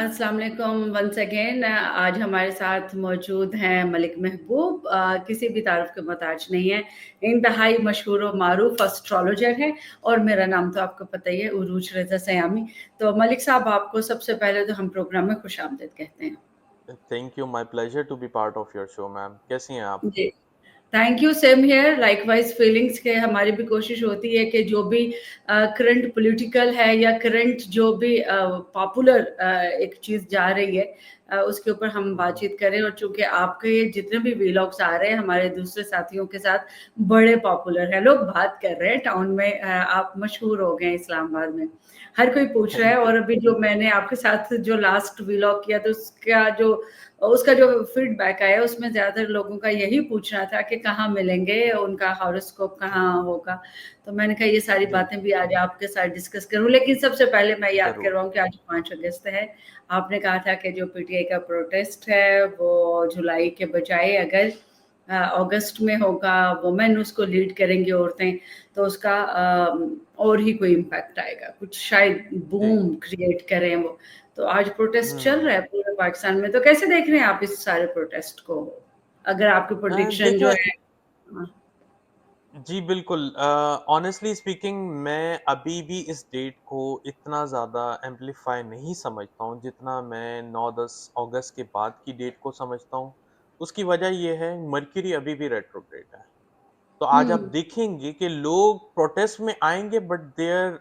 अस्सलाम वालेकुम once again. आज हमारे साथ मौजूद हैं मलिक महबूब। किसी भी तारीफ के मोहताज नहीं है, इंतहाई मशहूर और मारूफ एस्ट्रोलॉजर है। और मेरा नाम तो आपको पता ही है, उरूज रज़ा सयामी। तो मलिक साहब, आपको सबसे पहले तो हम प्रोग्राम में खुश आमदीद कहते हैं। Thank you, my pleasure to be part of your show ma'am. कैसी हैं आप? जी, thank you, same here, likewise feelings के। हमारी भी कोशिश होती है कि जो भी करंट पॉलिटिकल है या करंट जो भी पॉपुलर एक चीज़ जा रही है, उसके ऊपर हम हम्म, बातचीत करें। और चूंकि आपके जितने भी वीलॉग्स आ रहे हैं हमारे दूसरे साथियों के साथ बड़े पॉपुलर हैं, लोग बात कर रहे हैं टाउन में, आप मशहूर हो गए हैं इस्लामाबाद में, हर कोई पूछ रहा है। Thank you. और अभी जो मैंने आपके साथ जो लास्ट वीलॉग किया, तो उसका जो फीडबैक आया, उसमें ज़्यादातर लोगों का यही पूछना था कि कहाँ मिलेंगे, उनका हॉरोस्कोप कहाँ होगा। तो मैंने कहा ये सारी जी, बातें भी आज आपके साथ डिस्कस करूँ। लेकिन सबसे पहले मैं याद जरूर। करवाऊँ कि आज 5 अगस्त है। आपने कहा था कि जो पीटीआई का प्रोटेस्ट है वो जुलाई के बजाय अगर अगस्त में होगा, वुमेन उसको लीड करेंगी, औरतें, तो उसका और ही कोई इम्पैक्ट आएगा, कुछ शायद जी। बूम क्रिएट करें वो। तो आज प्रोटेस्ट चल हम्म। रहा है पूरे पाकिस्तान में, तो कैसे देख रहे हैं आप इस सारे प्रोटेस्ट को? अगर आपकी प्रोडिक्शन जो देखिए, है। हाँ। जी बिल्कुल। ऑनेस्टली स्पीकिंग, मैं अभी भी इस डेट को इतना ज़्यादा एम्पलीफाई नहीं समझता हूँ जितना मैं 9-10 अगस्त के बाद की डेट को समझता हूँ। उसकी वजह ये है, मर्क्यूरी अभी भी रेट्रोग्रेड है। तो आज आप हम्म। देखेंगे कि लोग प्रोटेस्ट में आएंगे, बट देयर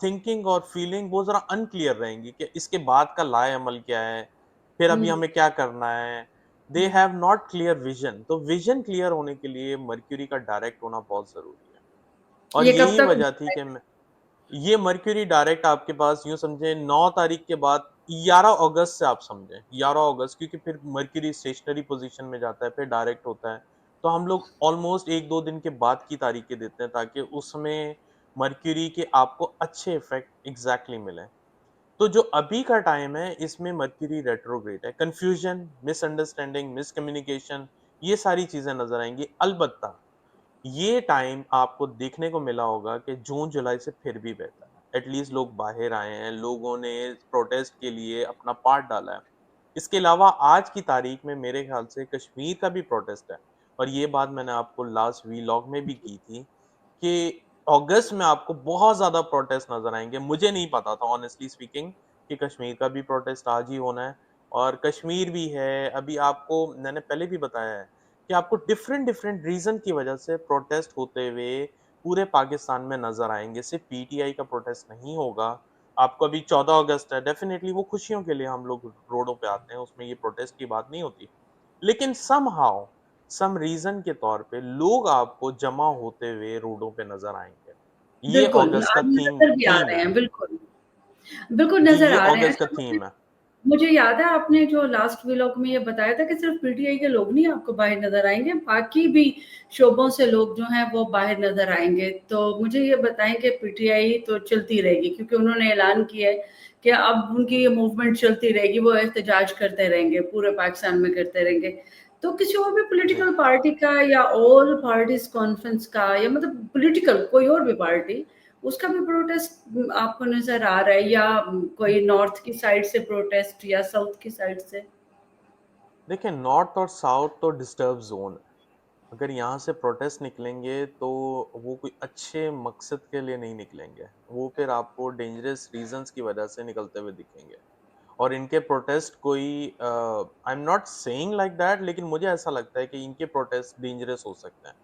थिंकिंग और फीलिंग वो जरा अनक्लियर रहेंगी कि इसके बाद का लाए अमल क्या है, फिर अभी हम्म। हमें क्या करना है। They hmm. Have not clear vision. तो विजन क्लियर होने के लिए मर्क्यूरी का डायरेक्ट होना बहुत जरूरी है। और ये कब यही तक वजह थी होता कि है? ये मर्क्यूरी डायरेक्ट आपके पास यूं समझे 9 तारीख के बाद 11 अगस्त से आप समझें 11 अगस्त, क्योंकि फिर मर्क्यूरी स्टेशनरी पोजीशन में जाता है, फिर डायरेक्ट होता है। तो हम लोग ऑलमोस्ट 1-2 दिन के बाद की तारीखें देते हैं ताकि उसमें मर्क्यूरी के आपको अच्छे इफेक्ट एग्जैक्टली मिले। तो जो अभी का टाइम है, इसमें मर्क्यूरी रेट्रोग्रेड है। कंफ्यूजन, मिसअंडरस्टैंडिंग, मिसकम्युनिकेशन, ये सारी चीजें नजर आएंगी। अलबत्ता ये टाइम आपको देखने को मिला होगा कि जून जुलाई से फिर भी बेहतर है। एटलीस्ट लोग बाहर आए हैं, लोगों ने प्रोटेस्ट के लिए अपना पार्ट डाला है। इसके अलावा आज की तारीख में मेरे ख्याल से कश्मीर का भी प्रोटेस्ट है। और ये बात मैंने आपको लास्ट वीलॉग में भी की थी कि अगस्त में आपको बहुत ज्यादा प्रोटेस्ट नजर आएंगे। मुझे नहीं पता था ऑनेस्टली स्पीकिंग कि कश्मीर का भी प्रोटेस्ट आज ही होना है। और कश्मीर भी है। अभी आपको मैंने पहले भी बताया है कि आपको डिफरेंट डिफरेंट रीजन की वजह से प्रोटेस्ट होते हुए पूरे पाकिस्तान में नजर आएंगे। सिर्फ पीटीआई का प्रोटेस्ट नहीं होगा। आपको अभी 14 अगस्त है, डेफिनेटली वो खुशियों के लिए हम लोग रोडों पे आते हैं, उसमें ये प्रोटेस्ट की बात नहीं होती। लेकिन समहाउ सम रीजन के तौर पे लोग आपको जमा होते हुए रोडों पे नजर आएंगे। ये बिल्कुल, अगस्त का आज थीम नज़र भी आ थीम रहे है। हैं, बिल्कुल। बिल्कुल जी, नज़र ये आ रहे हैं। अगस्त का अच्छा, मुझे थीम है। मुझे याद है आपने जो लास्ट व्लॉग में ये बताया था कि सिर्फ़ पीटीआई के लोग नहीं आपको बाहर नज़र आएँगे, बाकी भी शोबों से लोग जो हैं वो बाहर नज़र आएँगे। तो मुझे ये बताएँ कि पीटीआई तो चलती रहेगी, क्योंकि उन्होंने ऐलान किया है कि अब उनकी ये मूवमेंट चलती रहेगी, वो एहतजाज करते रहेंगे, पूरे पाकिस्तान में करते रहेंगे। तो किसी और भी जी। पॉलिटिकल पार्टी का या ऑल पार्टीज़ कॉन्फ्रेंस का, या मतलब पॉलिटिकल कोई और भी पार्टी, उसका भी प्रोटेस्ट आपको नज़र आ रहा है, या कोई नॉर्थ की साइड से प्रोटेस्ट या साउथ की साइड से? देखिए, नॉर्थ और साउथ तो डिस्टर्ब जोन है। अगर यहाँ से प्रोटेस्ट निकलेंगे तो वो कोई अच्छे मकसद के लिए नहीं निकलेंगे। वो फिर आपको डेंजरस रीजंस की वजह से निकलते हुए दिखेंगे। और इनके प्रोटेस्ट कोई, I am not saying like that, लेकिन मुझे ऐसा लगता है कि इनके प्रोटेस्ट डेंजरस हो सकते हैं।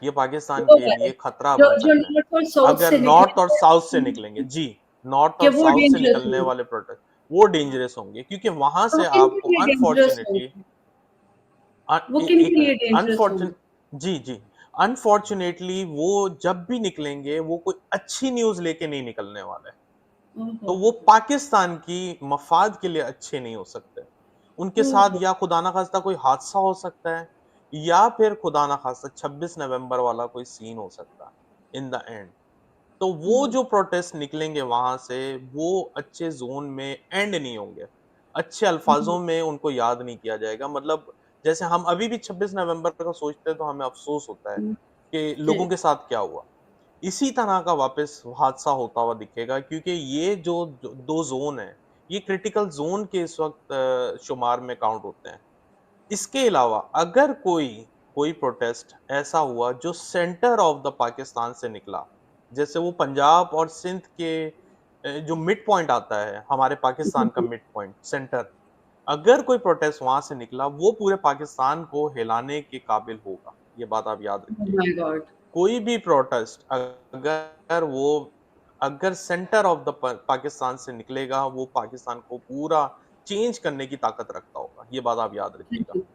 ये पाकिस्तान वो के वाले लिए खतरा जो बन जो सकते हैं। नॉर्थ और साउथ अगर से नॉर्थ और निकले साउथ से निकलेंगे, जी, नॉर्थ कि और वो साउथ से डेंजरस निकलने होंगे। वाले प्रोटेस्ट वो डेंजरस होंगे, क्योंकि वहां तो वो से किनके आपको लिए डेंजरस अनफॉर्चुनेटली होंगे? वो किनके एक लिए मिनट, डेंजरस होंगे? अनफॉर्चुनेट, जी जी, अनफॉर्चुनेटली वो जब भी निकलेंगे वो कोई अच्छी न्यूज लेके नहीं निकलने वाले। ओह हो तो वो हो हो! पाकिस्तान की मफाद के लिए अच्छे नहीं हो सकते। उनके ओह साथ हो! या खुदा ना खास्ता कोई हादसा हो सकता है, या फिर खुदा ना खास्ता 26 नवंबर वाला कोई सीन हो सकता है इन द एंड। तो वो हुँ, जो प्रोटेस्ट निकलेंगे वहां से, वो अच्छे जोन में एंड नहीं होंगे। अच्छे हुँ, अल्फाजों में उनको याद नहीं किया जाएगा। मतलब जैसे हम अभी भी 26 नवंबर का सोचते हैं तो हमें अफसोस होता है हुँ, कि जी। लोगों के साथ क्या हुआ। इसी तरह का वापस हादसा होता हुआ दिखेगा, क्योंकि ये जो दो जोन है, ये क्रिटिकल ज़ोन के इस वक़्त शुमार में काउंट होते हैं। इसके अलावा अगर कोई कोई प्रोटेस्ट ऐसा हुआ जो सेंटर ऑफ द पाकिस्तान से निकला, जैसे वो पंजाब और सिंध के जो मिड पॉइंट आता है, हमारे जी, पाकिस्तान का जी। मिड पॉइंट, सेंटर, अगर कोई प्रोटेस्ट वहाँ से निकला, वो पूरे पाकिस्तान को हिलाने के काबिल होगा। ये बात आप याद ओह रखिएगा। My God! कोई भी प्रोटेस्ट अगर सेंटर ऑफ द पाकिस्तान से निकलेगा, वो पाकिस्तान को पूरा चेंज करने की ताकत रखता होगा। ये बात आप याद जी, रखिएगा। जी।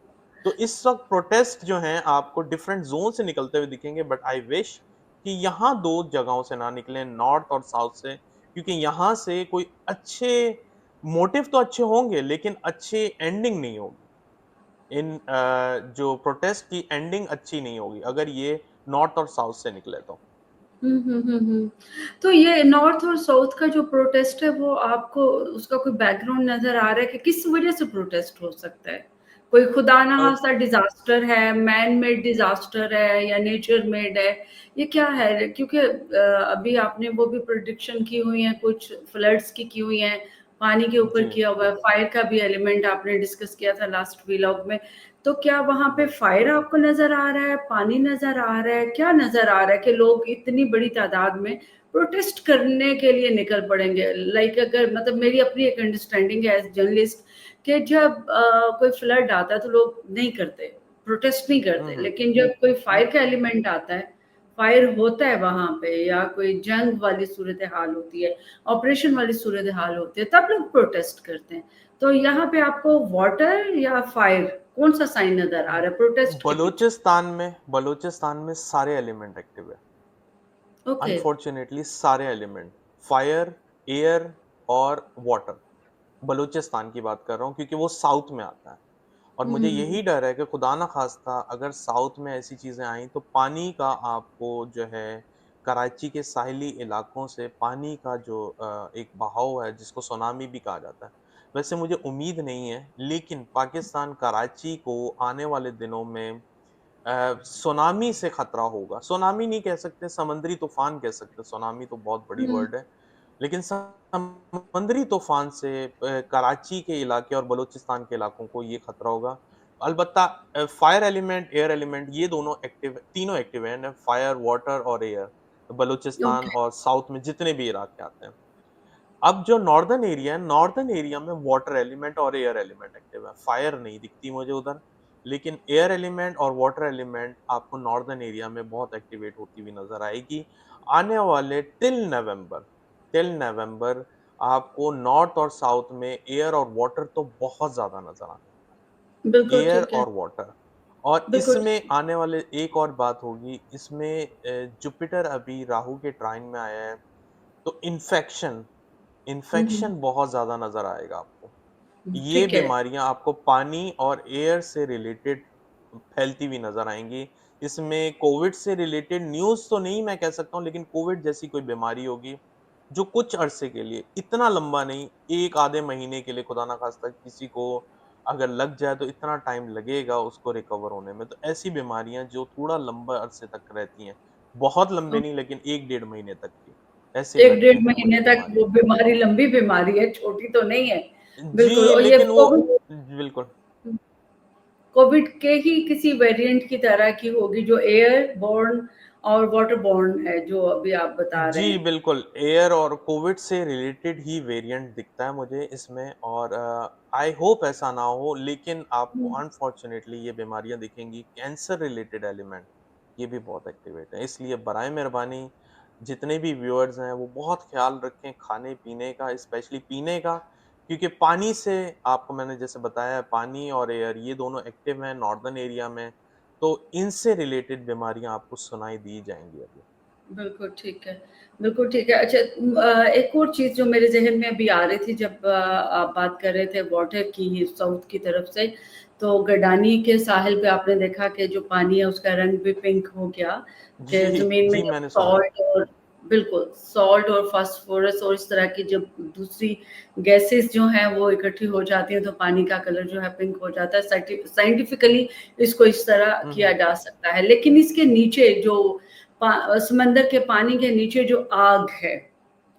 तो इस वक़्त प्रोटेस्ट जो हैं आपको डिफरेंट ज़ोन से निकलते हुए दिखेंगे, बट आई विश कि यहाँ 2 जगहों से ना निकलें, नॉर्थ और साउथ से, क्योंकि यहाँ से कोई अच्छे मोटिव तो अच्छे होंगे, लेकिन अच्छी एंडिंग नहीं होगी। जो प्रोटेस्ट की एंडिंग अच्छी नहीं होगी, अगर ये नॉर्थ और साउथ से निकले तो। हुँ, हुँ, हुँ, हुँ। तो ये नॉर्थ और साउथ का जो प्रोटेस्ट है वो आपको उसका कोई बैकग्राउंड नज़र आ रहा है कि किस वज़ह से प्रोटेस्ट हो सकता है? कोई खुदा न अ, ख़ास्ता डिज़ास्टर है, मैन मेड डिज़ास्टर है या नेचर मेड है? ये क्या है? क्योंकि अभी आपने वो भी प्रेडिक्शन की हुई है, कुछ फ्लड्स की हुई हैं, पानी के ऊपर जी, किया हुआ है, फायर का भी एलिमेंट आपने डिस्कस किया था लास्ट व्लॉग में। तो क्या वहाँ पे जी। फायर आपको नज़र आ रहा है, पानी नज़र आ रहा है, क्या नज़र आ रहा है कि लोग इतनी बड़ी तादाद में प्रोटेस्ट करने के लिए निकल पड़ेंगे? लाइक अगर मतलब मेरी अपनी एक अंडरस्टैंडिंग है एज़ जर्नलिस्ट कि जब कोई फ्लड आता है तो लोग नहीं करते, प्रोटेस्ट नहीं हुँ, करते, हुँ। लेकिन जब कोई हुँ, फायर का एलिमेंट आता है, फायर होता है वहाँ पे या कोई जंग वाली सूरत-ए-हाल होती है, ऑपरेशन वाली सूरत-ए-हाल होती है, तब लोग प्रोटेस्ट करते हैं। तो यहाँ पे आपको वाटर या फायर कौन-सा साइन नज़र आ रहा है प्रोटेस्ट के पीछे? बलूचिस्तान में सारे एलिमेंट एक्टिव है। ओके। अनफॉर्च्यूनेटली सारे एलिमेंट, फायर, एयर और वाटर, बलूचिस्तान की बात कर रहा हूँ क्योंकि वो साउथ में आता है। और हुँ, मुझे हुँ, हुँ। यही डर है कि खुदा ना ख़ास्ता अगर साउथ में ऐसी चीज़ें आईं तो पानी का आपको जो है कराची के साहिली इलाकों से पानी का जो एक बहाव है जिसको सुनामी भी कहा जाता है। वैसे मुझे उम्मीद नहीं है, लेकिन पाकिस्तान कराची को आने वाले दिनों में सुनामी से खतरा होगा। सुनामी नहीं कह सकते, समुद्री तूफ़ान कह सकते हैं, सुनामी तो बहुत बड़ी हुँ, वर्ड है। लेकिन समुद्री तूफ़ान से कराची के इलाके और बलूचिस्तान के इलाकों को ये खतरा होगा। अलबत्ता फायर एलिमेंट, एयर एलिमेंट ये दोनों एक्टिव तीनों एक्टिव हैं, फायर, वाटर और एयर, बलूचिस्तान ओके। और साउथ में जितने भी इलाके आते हैं। अब जो नॉर्दर्न एरिया है, नॉर्दर्न एरिया में वाटर एलिमेंट और एयर एलिमेंट एक्टिव है। फायर नहीं दिखती मुझे उधर, लेकिन एयर एलिमेंट और वाटर एलिमेंट आपको नॉर्दर्न एरिया में बहुत एक्टिवेट होती हुई नज़र आएगी। आने वाले टिल नवंबर आपको नॉर्थ और साउथ में एयर और वाटर तो बहुत ज़्यादा नज़र आने वाला है। बिल्कुल एयर ठीक है। और वाटर और बिल्कुल इसमें ठीक। आने वाले एक और बात होगी, इसमें जुपिटर अभी राहु के ट्राइन में आया है, तो हुँ, हुँ। इन्फेक्शन बहुत ज़्यादा नज़र आएगा आपको। ये ठीक है। बीमारियाँ आपको पानी और एयर से रिलेटेड फैलती हुई नज़र आएँगी। इसमें कोविड से रिलेटेड न्यूज़ तो नहीं मैं कह सकता हूँ, लेकिन कोविड जैसी कोई बीमारी होगी, जो कुछ अरसे के लिए, इतना लंबा नहीं, 1 आधे महीने के लिए खुदा ना ख़ास्ता किसी को अगर लग जाए तो इतना टाइम लगेगा उसको रिकवर होने में। तो ऐसी बीमारियाँ जो थोड़ा लंबा अरसे तक रहती हैं, बहुत लंबे तो नहीं लेकिन 1 डेढ़ महीने तक की, ऐसी 1 लगती डेढ़ हैं महीने मुझे तक बीमारियाँ। वो बीमारी लंबी बीमारी है, छोटी तो नहीं है। बिल्कुल जी, और ये लेकिन वो कोविड बिल्कुल। कोविड के ही किसी वेरिएंट की तरह की होगी जो एयर बॉर्न और वाटर बॉर्न है, जो अभी आप बता रहे जी, हैं। बिल्कुल, एयर और कोविड से रिलेटेड ही वेरिएंट दिखता है मुझे इसमें और आई होप ऐसा ना हो, लेकिन आपको हुँ। अनफॉर्च्यूनेटली ये बीमारियाँ दिखेंगी, कैंसर रिलेटेड एलिमेंट, ये भी बहुत एक्टिवेट है। इसलिए बराए मेहरबानी जितने भी व्यूअर्स हैं, वो बहुत ख़्याल रखें खाने-पीने का, स्पेशली पीने का, क्योंकि पानी से आपको मैंने जैसे बताया पानी और एयर ये दोनों एक्टिव हैं नॉर्दर्न एरिया में, तो इनसे रिलेटेड बीमारियाँ आपको सुनाई दी जाएँगी अभी। बिल्कुल ठीक है, बिल्कुल ठीक है। अच्छा एक और चीज़ जो मेरे ज़हन में अभी आ रही थी जब आप बात कर रहे थे वाटर की साउथ की तरफ से, तो गडानी के साहिल पे आपने देखा कि जो पानी है उसका रंग भी पिंक हो गया, कि जी, ज़मीन में जी, जब मैंने सुना है। सॉल्ट और बिल्कुल, सॉल्ट और फास्फोरस और इस तरह की जब दूसरी गैसेज़ जो हैं वो इकट्ठी हो जाती हैं तो पानी का कलर जो है पिंक हो जाता है। साइंटिफिकली इसको इस तरह हुँ, किया हुँ। जा सकता है। लेकिन इसके नीचे जो समंदर के पानी के नीचे जो आग है,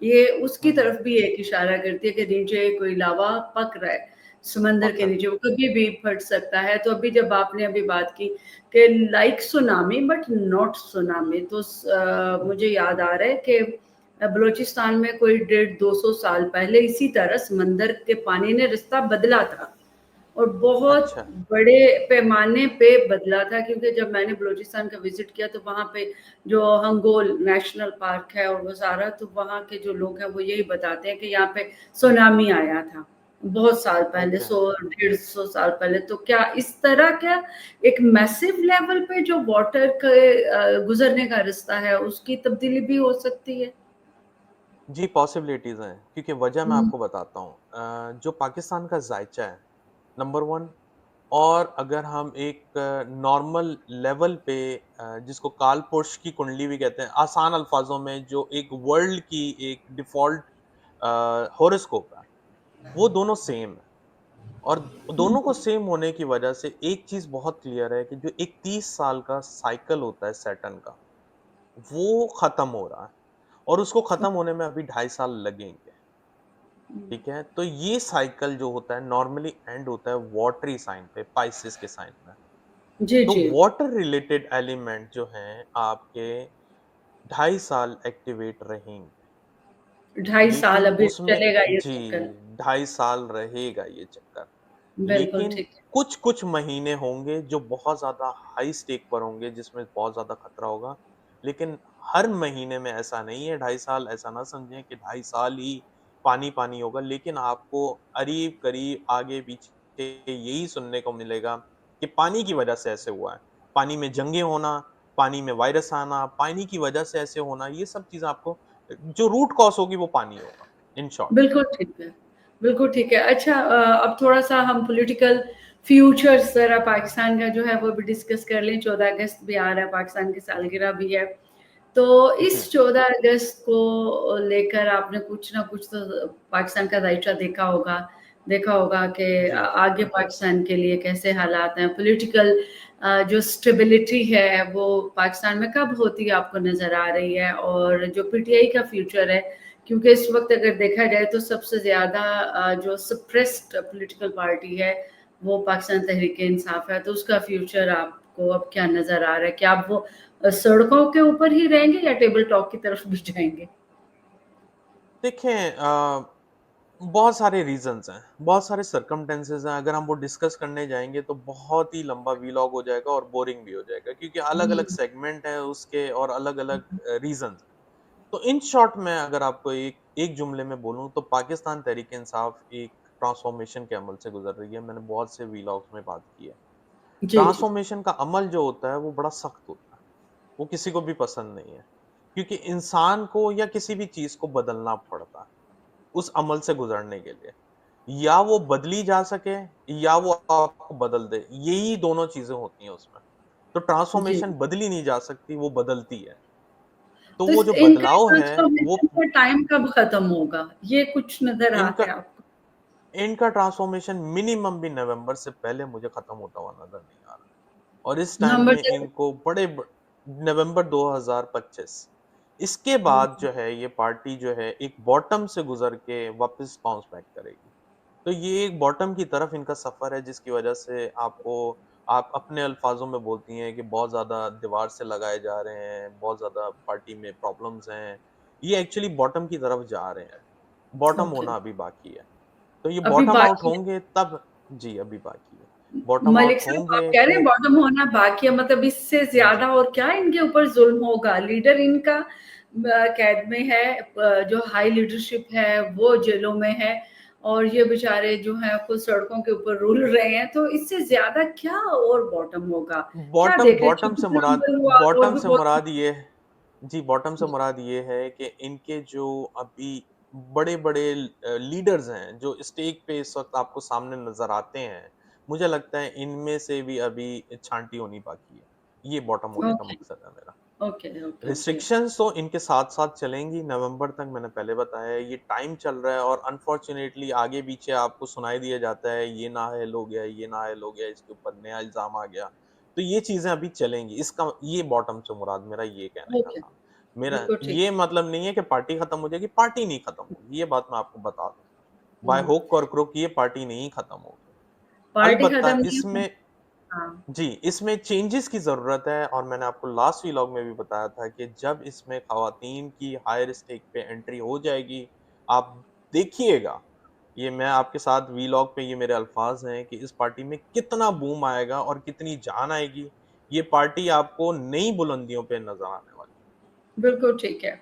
ये उसकी हम्म, तरफ भी एक इशारा करती है कि नीचे कोई लावा पक रहा है, समंदर पक के रहा है। नीचे, वो कभी भी फट सकता है। तो अभी जब आपने अभी बात की कि like tsunami but not tsunami, तो मुझे याद आ रहा है कि बलूचिस्तान में कोई 150-200 साल पहले इसी तरह समंदर के पानी ने रास्ता बदला था, और बहुत अच्छा। बड़े पैमाने पे बदला था, क्योंकि जब मैंने बलूचिस्तान का विजिट किया तो वहाँ पे जो हंगोल नेशनल पार्क है और वो सारा, तो वहाँ के जो लोग हैं वो यही बताते हैं कि यहाँ पे सुनामी आया था बहुत साल पहले, ओके। 100-150 साल पहले। तो क्या इस तरह क्या एक मैसिव लेवल पे जो वाटर के गुजरने का रास्ता है उसकी तब्दीली भी हो सकती है? जी, पॉसिबिलिटीज़ हैं, क्योंकि वजह मैं हम्म, आपको बताता हूँ। जो पाकिस्तान का ज़ायचा है, नंबर 1, और अगर हम एक नॉर्मल लेवल पे जिसको काल-पुरुष की कुंडली भी कहते हैं, आसान अल्फाज़ों में जो एक वर्ल्ड की एक डिफ़ॉल्ट हॉरोस्कोप है, वो दोनों सेम है। और दोनों को सेम होने की वजह से एक चीज़ बहुत क्लियर है कि जो एक 30 साल का साइकिल होता है सैटर्न का, वो खत्म हो रहा है, और उसको खत्म होने में अभी 2.5 साल लगेंगे। ठीक है? तो ये साइकिल जो होता है नॉर्मली एंड होता है वाटरी साइन पे, पाइसेस के साइन में। जी तो जी। वाटर रिलेटेड एलिमेंट जो हैं आपके 2.5 साल एक्टिवेट रहेंगे। 2.5 साल लेकिन अभी उसमें चलेगा ये जी, चक्कर? 2.5 साल रहेगा ये चक्कर। बिल्कुल लेकिन ठीक है। कुछ-कुछ महीने होंगे जो बहुत ज़्यादा हाई स्टेक पर होंगे, जिसमें बहुत ज़्यादा खतरा होगा। लेकिन हर महीने में ऐसा नहीं है, 2.5 साल ऐसा ना समझें कि 2.5 साल ही पानी-पानी होगा। लेकिन आपको करीब-करीब आगे-पीछे यही सुनने को मिलेगा कि पानी की वजह से ऐसे हुआ है। पानी में जंगें होना, पानी में वायरस आना, पानी की वजह से ऐसे होना, ये सब चीज़ें आपको जो रूट कॉज़ होगी वो पानी होगा, इन शॉर्ट। बिल्कुल ठीक है, बिल्कुल ठीक है। अच्छा, अब थोड़ा-सा हम पॉलिटिकल फ्यूचर ज़रा पाकिस्तान का जो है वो भी डिस्कस कर लें। 14 अगस्त भी आ रहा है, पाकिस्तान की सालगिरह भी है। तो जी। इस 14 अगस्त को लेकर आपने कुछ ना कुछ तो पाकिस्तान का दायित्व देखा होगा कि जी। आगे पाकिस्तान के लिए कैसे हालात हैं, पॉलिटिकल जो स्टेबिलिटी है वो पाकिस्तान में कब होती है आपको नज़र आ रही है? और जो पीटीआई का फ्यूचर है, क्योंकि इस वक़्त अगर देखा जाए तो सबसे ज़्यादा जो सप्रेस्ड पॉलिटिकल पार्टी है, वो पाकिस्तान तहरीक-ए-इंसाफ है। तो उसका फ्यूचर आपको अब क्या नज़र आ रहा है? क्या अब वो सड़कों के ऊपर ही रहेंगे या टेबल टॉक की तरफ भी जाएँगे? देखें, बहुत सारे रीज़न्स हैं, बहुत सारे सर्कमस्टेंसेस हैं, अगर हम वो डिस्कस करने जाएँगे तो बहुत ही लंबा वीलॉग हो जाएगा और बोरिंग भी हो जाएगा, क्योंकि अलग-अलग हुँ, सेगमेंट है उसके और अलग-अलग रीज़न्स हैं। तो इन शॉर्ट मैं अगर आपको एक एक जुमले में बोलूँ तो पाकिस्तान तहरीक-ए-इंसाफ एक ट्रांसफॉर्मेशन के अमल से गुज़र रही है, मैंने बहुत से वीलॉग्स में बात की है। जी, जी। ट्रांसफॉर्मेशन का अमल जो होता है वो बड़ा सख्त होता है, वो किसी को भी पसंद नहीं है, क्योंकि इंसान को या किसी भी चीज़ को बदलना पड़ता है, उस अमल से गुज़रने के लिए। या वो बदली जा सके या वो आपको बदल दे, यही दोनों चीज़ें होती हैं उसमें। तो जी। ट्रांसफॉर्मेशन बदली नहीं जा सकती, वो बदलती है। तो तो वो इस जो इनका बदलाव है वो ट्रांसफ़ॉर्मेशन का टाइम कब खत्म होगा? ये कुछ नज़र आता इनका है आपको? इनका ट्रांसफॉर्मेशन मिनिमम भी नवंबर से पहले मुझे खत्म होता हुआ नज़र नहीं आ रहा। और इस टाइम नंबर में 7। इनको बड़े ब नवंबर 2025, इसके हुँ, बाद जो है ये पार्टी जो है एक बॉटम से गुज़र के वापस बाउंस बैक करेगी। तो ये एक बॉटम की तरफ इनका सफ़र है, जिसकी वज़ह से आप अपने अल्फ़ाज़ों में बोलती हैं कि बहुत ज़्यादा दीवार से लगाए जा रहे हैं, बहुत ज़्यादा पार्टी में प्रॉब्लम्स हैं। ये एक्चुअली बॉटम की तरफ जा रहे हैं। Bottom okay. होना अभी बाकी है। तो ये अभी बॉटम आउट बाकी है। होंगे तब। जी, अभी बाकी है। बॉटम आउट मलिक साहब, आप होंगे कह रहे हैं तो बॉटम होना बाकी है, मतलब इससे जी। ज़्यादा और क्या इनके ऊपर ज़ुल्म होगा? लीडर इनका कैद में है, जो हाई लीडरशिप है वो जेलों में है, और ये बेचारे जो हैं खुद सड़कों के ऊपर रुल रहे हैं, तो इससे ज़्यादा क्या और बॉटम होगा? क्या बॉटम देख रहे हैं, बॉटम से 26 मुराद नवंबर हुआ और बॉटम भी से बहुत मुराद कुछ। ये जी, बॉटम से मुराद ये है कि इनके जो अभी बड़े-बड़े लीडर्स हैं, जो स्टेज पे इस वक़्त आपको सामने नज़र आते हैं, मुझे लगता है इनमें से भी अभी छाँटी होनी बाकी है। ये बॉटम होने का ओके, मकसद है मेरा। Okay, okay, okay. रिस्ट्रिक्शंस तो इनके साथ-साथ चलेंगी नवंबर तक, मैंने पहले बताया है, ये टाइम चल रहा है और अनफॉर्च्यूनेटली आगे-पीछे आपको सुनाई दिया जाता है, ये नाअहल हो गया, ये नाअहल हो गया, इसके ऊपर नया इल्ज़ाम आ गया। तो ये चीज़ें अभी चलेंगी, इसका ये बॉटम से मुराद मेरा ये कहने का ओके। था। मेरा बिल्कुल ठीक ये है। मतलब नहीं है कि पार्टी खत्म हो जाएगी, पार्टी नहीं खत्म होगी, ये बात मैं आपको बता दूँ। बाय हुँ, हुक और क्रुक ये पार्टी नहीं खत्म होगी। पार्टी अलबत्ता खत्म नहीं हो। इसमें हाँ, जी, इसमें चेंजेस की ज़रूरत है और मैंने आपको लास्ट व्लॉग में भी बताया था कि जब इसमें ख़वातीन की हायर स्टेक पे एंट्री हो जाएगी, आप देखिएगा, ये मैं आपके साथ व्लॉग पे ये मेरे अल्फ़ाज़ हैं कि इस पार्टी में कितना बूम आएगा और कितनी जान आएगी। ये पार्टी आपको नई बुलंदियों पे नज़र आने वाली है। बिल्कुल ठीक है।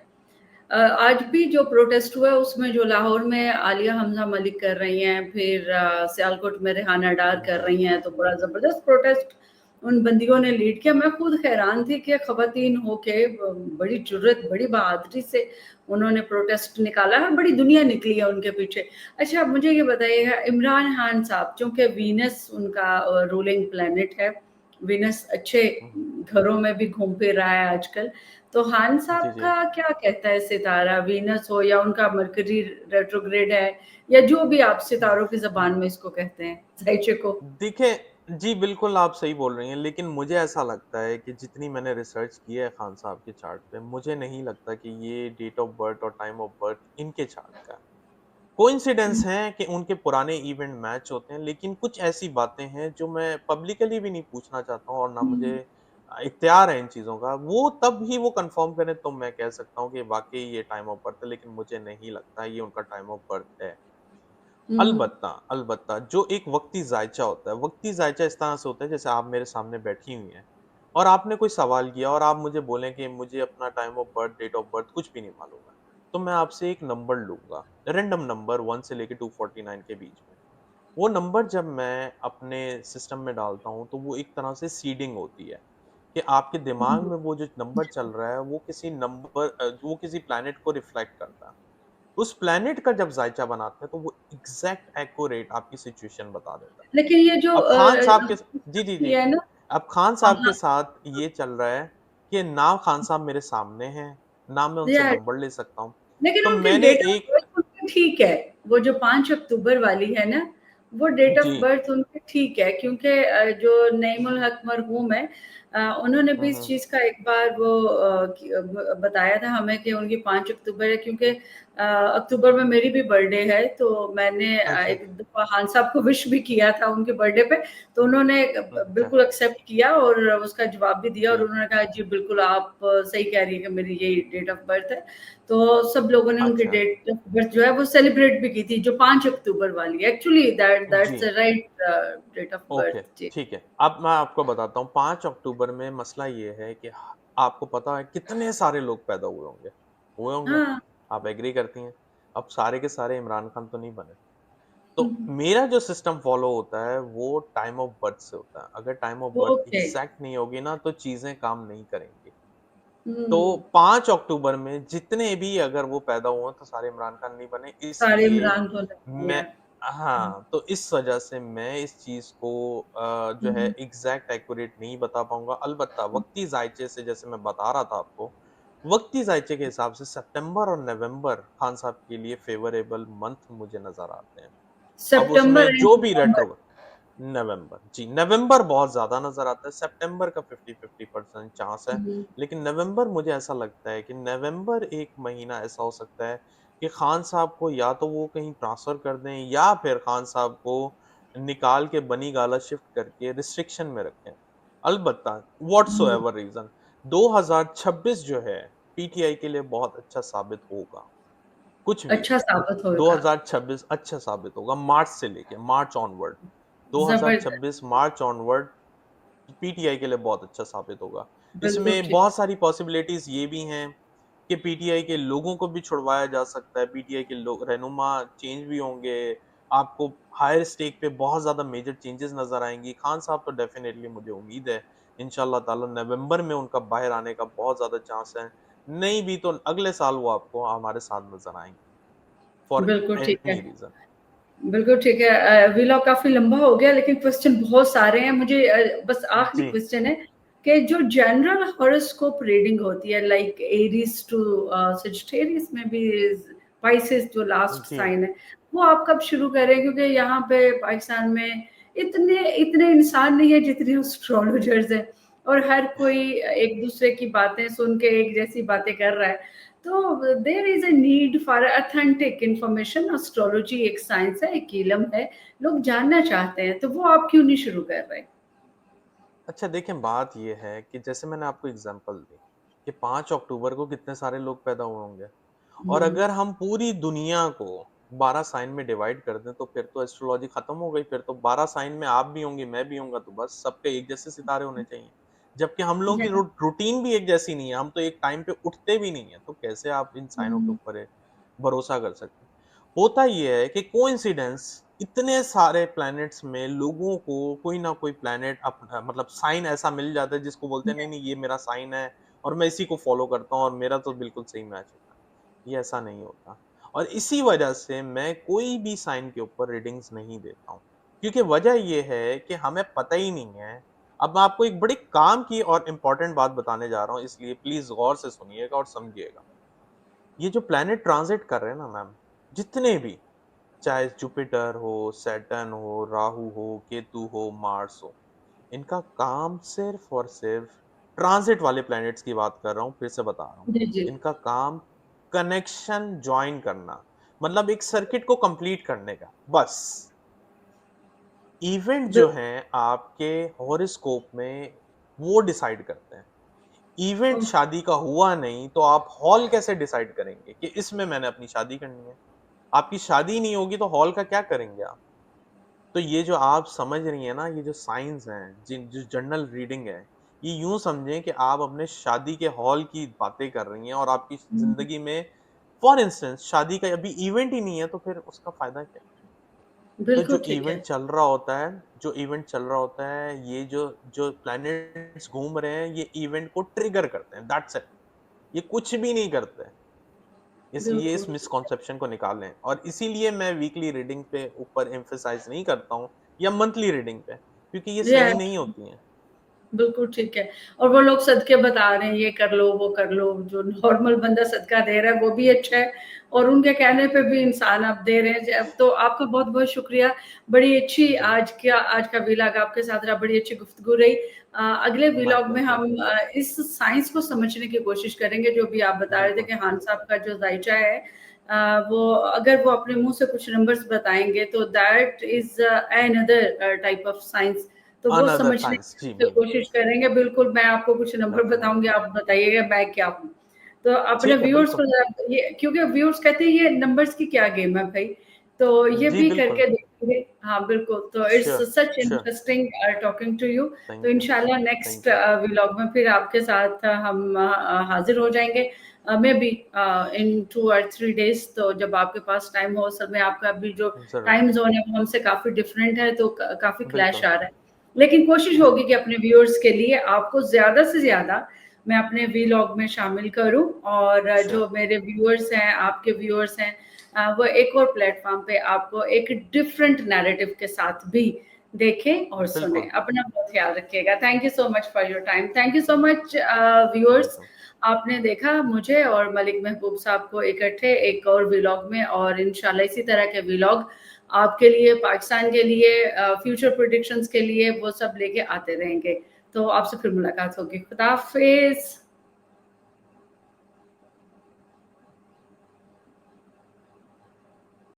आज भी जो प्रोटेस्ट हुआ उसमें जो लाहौर में आलिया हमज़ा मलिक कर रही हैं, फिर सियालकोट में रेहाना डार कर जी, रही हैं, तो बड़ा ज़बरदस्त प्रोटेस्ट उन बंदियों ने लीड किया। मैं खुद हैरान थी कि ख़वातीन होके बड़ी जुर्रत, बड़ी बहादुरी से उन्होंने प्रोटेस्ट निकाला है, बड़ी दुनिया निकली है उनके पीछे। अच्छा, आप मुझे ये बताइएगा, इमरान खान साहब, चूँकि वीनस उनका रूलिंग प्लैनेट है, वीनस अच्छे हुँ, घरों में भी घूम फिर रहा है आजकल, तो खान जी, साहब जी। का क्या कहता है सितारा, वीनस हो या उनका मरकरी रेट्रोग्रेड है, या जो भी आप सितारों की ज़बान में इसको कहते हैं, ज़ाइचे को? देखिए जी, बिल्कुल आप सही बोल रही हैं, लेकिन मुझे ऐसा लगता है कि जितनी मैंने रिसर्च की है खान साहब के चार्ट पे, मुझे नहीं लगता कि ये डेट ऑफ बर्थ और टाइम ऑफ बर्थ इनके चार्ट का है। कोइंसिडेंस हुँ, है कि उनके पुराने इवेंट मैच होते हैं, लेकिन कुछ ऐसी बातें हैं जो मैं पब्लिकली भी नहीं पूछना चाहता हूँ और ना मुझे हुँ, इख्तियार है इन चीज़ों का। वो तब ही वो कन्फर्म करें तो मैं कह सकता हूँ कि वाक़ई ये टाइम ऑफ बर्थ है, लेकिन मुझे नहीं लगता ये उनका टाइम ऑफ बर्थ है। हुँ, अलबत्ता, अलबत्ता जो एक वक़्ती ज़ायचा होता है, वक़्ती ज़ायचा इस तरह से होता है जैसे आप मेरे सामने बैठी हुई हैं और आपने कोई सवाल किया और आप मुझे बोलें कि मुझे अपना time of birth, date of birth कुछ भी नहीं मालूम है। तो मैं आपसे एक नंबर लूँगा, रैंडम नंबर 1 से लेके 249 के बीच में। वो नंबर जब मैं अपने सिस्टम में डालता हूँ, तो वो एक तरह से सीडिंग होती है कि आपके दिमाग हुँ, में वो जो नंबर चल रहा है, वो किसी वो किसी प्लैनेट को रिफ्लेक्ट करता है। उस प्लैनेट का जब ज़ायचा बनाते हैं, तो वो एग्ज़ैक्ट एक्यूरेट आपकी सिचुएशन बता देता है। लेकिन ये जो अब खान साहब के जी, जी, ये जी। है ना। अब खान हाँ, साहब के हाँ, साथ ये चल रहा है कि ना खान साहब मेरे सामने हैं, ना मैं उनसे या नंबर ले सकता हूँ। लेकिन तो उनकी मैंने डेट ऑफ एक बर्थ उनकी ठीक है, वो जो 5 अक्टूबर वाली है ना, वो डेट जी। ऑफ बर्थ उनकी ठीक है, क्योंकि जो नईमुल हक मरहूम है, उन्होंने भी हुँ, इस हुँ। चीज़ का एक बार वो बताया था हमें कि उनकी 5 अक्टूबर है, क्योंकि अक्टूबर में मेरी भी बर्थडे है, तो मैंने अच्छा, एक दफ़ा खान साहब को विश भी किया था उनके बर्थडे पे, तो उन्होंने अच्छा। बिल्कुल एक्सेप्ट किया और उसका जवाब भी दिया, और जी, उन्होंने कहा जी बिल्कुल आप सही कह रही हैं कि मेरी यही डेट ऑफ बर्थ है। तो सब लोगों ने उनकी अच्छा। डेट ऑफ बर्थ जो है वो सेलिब्रेट भी की थी, जो 5 अक्टूबर वाली है। एक्चुअली दैट्स जी, the right date of okay, birth. जी। ठीक है। अब मैं आपको बताता हूँ 5 अक्टूबर में मसला ये है कि आपको पता है कितने सारे लोग पैदा हुए होंगे? हुए होंगे? हाँ। आप एग्री करती हैं? अब सारे के सारे इमरान खान तो नहीं बने। हुँ, तो मेरा जो सिस्टम फ़ॉलो होता है वो टाइम ऑफ बर्थ से होता है। अगर time of birth okay. Exact नहीं होगी ना तो चीज़ें काम नहीं करेंगी। तो हुँ, 5 अक्टूबर में जितने भी अगर वो पैदा हुए तो सारे इमरान खान नहीं बने सारे इसलिए इमरान तो नहीं मैं है। हुँ, हाँ, तो इस वज़ह से मैं इस चीज़ को जो है हुँ, एग्ज़ैक्ट एक्यूरेट नहीं बता पाऊँगा। अलबत्ता हुँ। वक़्ती ज़ायचे से जैसे मैं बता रहा था आपको, वक़्ती ज़ायचे के हिसाब से सितंबर और नवंबर खान साहब के लिए फ़ेवरेबल मंथ मुझे नज़र आते हैं। अब सितंबर उसमें एंड जो भी नवंबर। नवंबर, जी, नवंबर बहुत ज़्यादा नज़र आता है, सितंबर का 50-50% चांस है, हुँ, लेकिन नवंबर मुझे ऐसा लगता है कि नवंबर एक महीना ऐसा हो सकता है कि खान साहब को या तो वो कहीं ट्रांसफ़र कर दें या फिर खान साहब को निकाल के बनी गाला शिफ्ट करके रिस्ट्रिक्शन में रखें। अलबत्ता हुँ। व्हाट्सोएवर रीज़न 2026 जो है, पीटीआई के लिए बहुत अच्छा साबित होगा, कुछ भी अच्छा साबित होगा। 2026 अच्छा साबित होगा मार्च से लेके मार्च ऑनवर्ड ज़बरदस्त। 2026 मार्च ऑनवर्ड पीटीआई के लिए बहुत अच्छा साबित होगा। बिल्कुल इसमें ठीक। बहुत सारी पॉसिबिलिटीज़ ये भी हैं कि पीटीआई के लोगों को भी छुड़वाया जा सकता है, पीटीआई के लोग रहनुमा चेंज भी होंगे, आपको हायर स्टेक पे बहुत ज़्यादा मेजर चेंजेज़ नज़र आएँगी। खान साहब तो डेफ़िनेटली मुझे उम्मीद है, इंशाअल्लाह ताला नवंबर में उनका बाहर आने का बहुत ज़्यादा चांस है। नहीं भी तो अगले साल वो आपको हमारे साथ नज़र आएँगे, फॉर बिल्कुल ठीक है। Any reason. बिल्कुल ठीक है। व्लॉग काफ़ी लंबा हो गया, लेकिन क्वेश्चन बहुत सारे हैं। मुझे बस आखिरी जी, क्वेश्चन है कि जो जनरल हॉरोस्कोप रीडिंग होती है, लाइक एरीज टू सजिटेरियस में भी स्पाइसेस जो लास्ट जी। साइन है, वो आप कब शुरू करें? क्योंकि यहाँ पे पाकिस्तान में इतने इतने इंसान नहीं है जितने एस्ट्रोलॉजर्स हैं, और हर कोई एक दूसरे की बातें सुन के एक जैसी बातें कर रहा है, तो there is a need for authentic information. Astrology एक साइंस है, एक इलम है, लोग जानना चाहते हैं, तो वो आप क्यों नहीं शुरू कर रहे? अच्छा देखिए, बात ये है कि जैसे मैंने आपको एग्जांपल दी कि 5 अक्टूबर को कितने सारे लोग पैदा हुए होंगे, और हम्म। अगर हम पूरी दुनिया को 12 साइन में डिवाइड कर दें तो फिर तो एस्ट्रोलॉजी खत्म हो गई। फिर तो 12 साइन में आप भी होंगे, मैं भी होऊंगा, तो बस सबके एक जैसे सितारे होने चाहिए। जबकि हम लोगों की रूटीन भी एक जैसी नहीं है, हम तो एक टाइम पे उठते भी नहीं है, तो कैसे आप इन साइनों के हम्म। ऊपर भरोसा कर सकते हैं? होता ये है कि कोइंसिडेंस, इतने सारे प्लैनेट्स में लोगों को कोई ना कोई प्लैनेट अपना मतलब साइन ऐसा मिल जाता है जिसको बोलते हैं नहीं नहीं ये मेरा साइन है और मैं इसी को फॉलो करता हूँ और मेरा तो बिल्कुल सही मैच होता है। ये ऐसा नहीं होता, और इसी वजह से मैं कोई भी साइन के ऊपर रीडिंग्स नहीं देता हूँ, क्योंकि वजह ये है कि हमें पता ही नहीं है। अब मैं आपको एक बड़ी काम की और इम्पोर्टेंट बात बताने जा रहा हूँ, इसलिए प्लीज गौर से सुनिएगा और समझिएगा। ये जो प्लैनेट ट्रांजिट कर रहे हैं ना मैम, जितने भी, चाहे जुपिटर हो, सैटर्न हो, राहु हो, केतु हो, मार्स हो, इनका काम सिर्फ और सिर्फ, ट्रांजिट वाले प्लैनेट्स की बात कर रहा हूँ, फिर से बता रहा हूँ, जी जी। इनका काम कनेक्शन ज्वाइन करना, मतलब एक सर्किट को कंप्लीट करने का, बस। इवेंट जो बिल्कुल। हैं आपके हॉरोस्कोप में वो डिसाइड करते हैं। इवेंट शादी का हुआ नहीं तो आप हॉल कैसे डिसाइड करेंगे कि इसमें मैंने अपनी शादी करनी है? आपकी शादी नहीं होगी तो हॉल का क्या करेंगे आप? तो ये जो आप समझ रही हैं ना, ये जो साइंस हैं, जिन जो जर्नल रीडिंग है, ये यूँ समझें कि आप अपने शादी के हॉल की बातें कर रही हैं और आपकी ज़िंदगी में फॉर इंस्टेंस शादी का अभी इवेंट ही नहीं है, तो फिर उसका फ़ायदा क्या? तो जो बिल्कुल ठीक है। इवेंट चल रहा होता है, ये जो जो प्लैनेट्स घूम रहे हैं, ये इवेंट को ट्रिगर करते हैं, दैट्स इट। ये कुछ भी नहीं करते हैं। इसलिए बिल्कुल इस ठीक है। मिसकॉन्सेप्शन को निकालें, और इसीलिए मैं वीकली रीडिंग पे ऊपर एम्फसाइज नहीं करता हूँ या मंथली रीडिंग पे, क्योंकि ये जी, सही नहीं होती हैं। बिल्कुल ठीक है। और वो लोग सदके बता रहे हैं, ये कर लो, वो कर लो, जो नॉर्मल बंदा सदका दे रहा है वो भी अच्छा है, और उनके कहने पे भी इंसान अब दे रहे हैं। तो आपका बहुत-बहुत शुक्रिया। बड़ी अच्छी जी, आज का व्लॉग आपके साथ रहा, बड़ी अच्छी गुफ्तगू रही। अगले माय व्लॉग में प्लेज़र। हम इस साइंस को समझने की कोशिश करेंगे, जो भी आप बता रहे थे बिल्कुल, कि खान साहब का जो ज़ायचा है, वो अगर वो अपने मुँह से कुछ नंबर्स बताएँगे तो that is another type of science, तो वो अनदर समझने साइंस। जी, की बिल्कुल, कोशिश करेंगे। बिल्कुल, मैं आपको कुछ नंबर बताऊँगी, डेफ़िनिटली। आप बताइएगा मैं क्या हूँ। तो अपने ठीक है, व्यूअर्स बिल्कुल। को ज़रा ये, क्योंकि व्यूअर्स कहते हैं ये नंबर्स की क्या गेम है भई? तो ये जी, भी बिल्कुल। करके देखिए। हाँ, बिल्कुल। तो it's sure, such sure. Interesting talking to you. तो थैंक यू, इंशाल्लाह नेक्स्ट थैंक यू। व्लॉग में फिर आपके साथ हम हाज़िर हो जाएँगे। मेबी इन 2 और 3 डेज़, तो जब आपके पास टाइम हो। असल में आपका अभी जो ज़रूर, टाइम ज़ोन है वो हमसे काफ़ी डिफरेंट है, तो काफ़ी क्लैश बिल्कुल, आ रहा है। लेकिन कोशिश होगी बिल्कुल। कि अपने व्यूअर्स के लिए आपको ज़्यादा से ज़्यादा मैं अपने व्लॉग में शामिल करूँ, और श्योर, जो मेरे व्यूअर्स हैं, आपके व्यूअर्स हैं, वो एक और प्लेटफ़ॉर्म पे आपको एक डिफरेंट नैरेटिव के साथ भी देखें और सुनें। बिल्कुल, अपना बहुत ख़्याल रखिएगा। Thank you so much for your time. Thank you so much viewers. Welcome. आपने देखा मुझे और मलिक महबूब साहब को इकट्ठे एक और व्लॉग में, और इंशाल्लाह इसी तरह के व्लॉग आपके लिए, पाकिस्तान के लिए, फ्यूचर प्रेडिक्शंस के लिए वो सब लेके आते रहेंगे। तो आपसे फिर मुलाकात होगी। खुदा हाफ़िज़।